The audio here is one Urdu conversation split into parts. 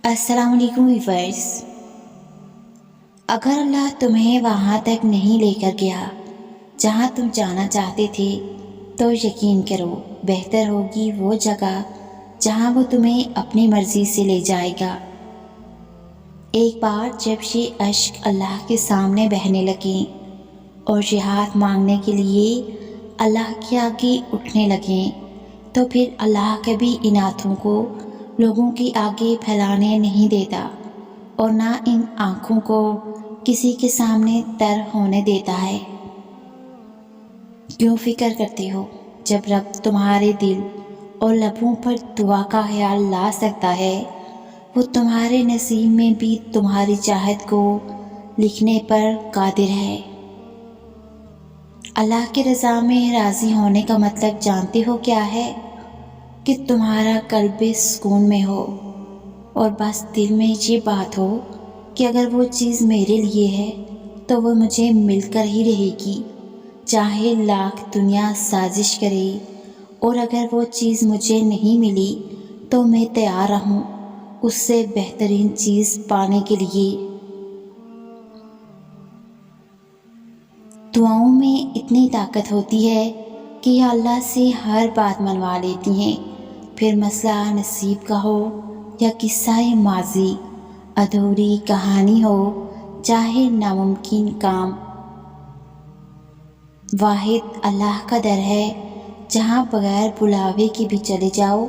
السلام علیکم ویورز۔ اگر اللہ تمہیں وہاں تک نہیں لے کر گیا جہاں تم جانا چاہتے تھے تو یقین کرو بہتر ہوگی وہ جگہ جہاں وہ تمہیں اپنی مرضی سے لے جائے گا۔ ایک بار جب یہ اشک اللہ کے سامنے بہنے لگیں اور یہ ہاتھ مانگنے کے لیے اللہ کے آگے اٹھنے لگیں تو پھر اللہ کبھی ان ہاتھوں کو لوگوں کے آگے پھیلانے نہیں دیتا اور نہ ان آنکھوں کو کسی کے سامنے تر ہونے دیتا ہے۔ کیوں فکر کرتے ہو جب رب تمہارے دل اور لبوں پر دعا کا خیال لا سکتا ہے، وہ تمہارے نصیب میں بھی تمہاری چاہت کو لکھنے پر قادر ہے۔ اللہ کی رضا میں راضی ہونے کا مطلب جانتے ہو کیا ہے؟ کہ تمہارا قلب سکون میں ہو اور بس دل میں یہ بات ہو کہ اگر وہ چیز میرے لیے ہے تو وہ مجھے مل کر ہی رہے گی، چاہے لاکھ دنیا سازش کرے، اور اگر وہ چیز مجھے نہیں ملی تو میں تیار رہوں اس سے بہترین چیز پانے کے لیے۔ دعاؤں میں اتنی طاقت ہوتی ہے کہ یہ اللہ سے ہر بات منوا لیتی ہیں، پھر مسئلہ نصیب کا ہو یا قصہ ماضی، ادھوری کہانی ہو، چاہے ناممکن کام۔ واحد اللہ کا در ہے جہاں بغیر بلاوے کے بھی چلے جاؤ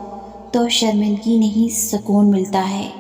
تو شرمندگی نہیں سکون ملتا ہے۔